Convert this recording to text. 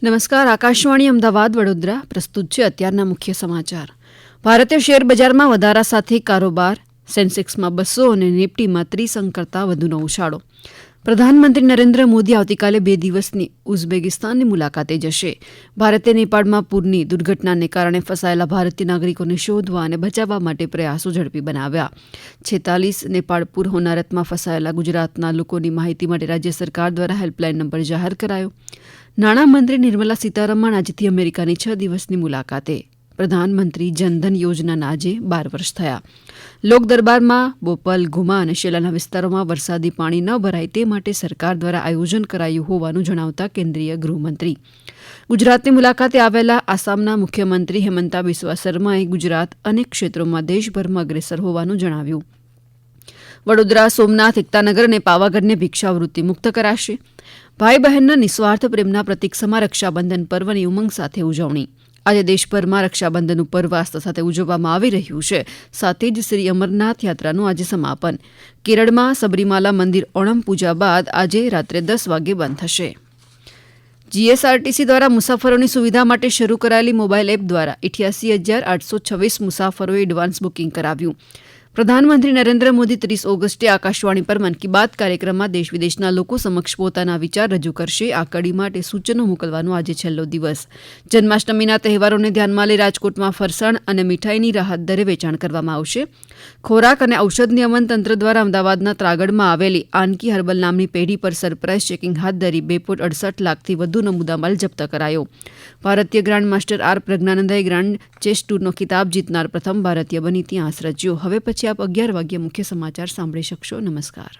નમસ્કાર. આકાશવાણી અમદાવાદ વડોદરા પ્રસ્તુત છે અત્યારના મુખ્ય સમાચાર. ભારતીય શેર બજારમાં વધારા સાથે કારોબાર. સેન્સેક્સમાં 200 અને નિફ્ટીમાં 30 અંક કરતાં વધુનો ઉછાળો. પ્રધાનમંત્રી નરેન્દ્ર મોદી આવતીકાલે 2 દિવસની ઉઝબેકિસ્તાનની મુલાકાતે જશે. ભારતે નેપાળમાં પૂરની દુર્ઘટનાને કારણે ફસાયેલા ભારતીય નાગરિકોને શોધવા અને બચાવવા માટે પ્રયાસો ઝડપી બનાવ્યા. 46 નેપાળ પૂર હોનારતમાં ફસાયેલા ગુજરાતના લોકોની માહિતી માટે રાજ્ય સરકાર દ્વારા હેલ્પલાઇન નંબર જાહેર કરાયો. નાણામંત્રી નિર્મલા સીતારમણ આજથી અમેરિકાની 6 દિવસની મુલાકાતે. પ્રધાનમંત્રી જનધન યોજનાના આજે 12 વર્ષ થયા. લોકદરબારમાં બોપલ, ઘુમા અને શેલાના વિસ્તારોમાં વરસાદી પાણી ન ભરાય તે માટે સરકાર દ્વારા આયોજન કરાયું હોવાનું જણાવતા કેન્દ્રીય ગૃહમંત્રી. ગુજરાતની મુલાકાતે આવેલા આસામના મુખ્યમંત્રી હેમંતા બિસ્વા શર્માએ ગુજરાત અનેક ક્ષેત્રોમાં દેશભરમાં અગ્રેસર હોવાનું જણાવ્યું. વડોદરા, સોમનાથ, એકતાનગર અને પાવાગઢને ભિક્ષાવૃત્તિ મુક્ત કરાશે. ભાઈ બહેનના નિસ્વાર્થ પ્રેમના પ્રતીક સમા રક્ષાબંધન પર્વની ઉમંગ સાથે ઉજવણી. આજે દેશભરમાં રક્ષાબંધનનું પર્વ આસ્થા સાથે ઉજવવામાં આવી રહ્યું છે. સાથે જ શ્રી અમરનાથ યાત્રાનું આજે સમાપન. કેરળમાં સબરીમાલા મંદિર ઓણમ પૂજા બાદ આજે રાત્રે 10 વાગે બંધ થશે. જીએસઆરટીસી દ્વારા મુસાફરોની સુવિધા માટે શરૂ કરાયેલી મોબાઈલ એપ દ્વારા 88,826 મુસાફરોએ એડવાન્સ બુકિંગ કરાવ્યું. પ્રધાનમંત્રી નરેન્દ્ર મોદી 30 ઓગસ્ટે આકાશવાણી પર મન કી બાત કાર્યક્રમમાં દેશ વિદેશના લોકો સમક્ષ પોતાના વિચાર રજૂ કરશે. આ કડી માટે સૂચનો મોકલવાનો આજે છેલ્લો દિવસ. જન્માષ્ટમીના તહેવારોને ધ્યાનમાં લઈ રાજકોટમાં ફરસાણ અને મીઠાઈની રાહત દરે વેચાણ કરવામાં આવશે. ખોરાક અને ઔષધ નિયમન તંત્ર દ્વારા અમદાવાદના ત્રાગડમાં આવેલી આનકી હર્બલ નામની પેઢી પર સરપ્રાઇઝ ચેકિંગ હાથ ધરી 2.68 લાખથી વધુનો મુદ્દામાલ જપ્ત કરાયો. ભારતીય ગ્રાન્ડ માસ્ટર આર પ્રજ્ઞાનંદાએ ગ્રાન્ડ ચેસ ટૂરનો ખિતાબ જીતનાર પ્રથમ ભારતીય બની ઇતિહાસ રચ્યો. હવે પછી આપ 11 વાગ્યે મુખ્ય સમાચાર સાંભળી શકશો. નમસ્કાર.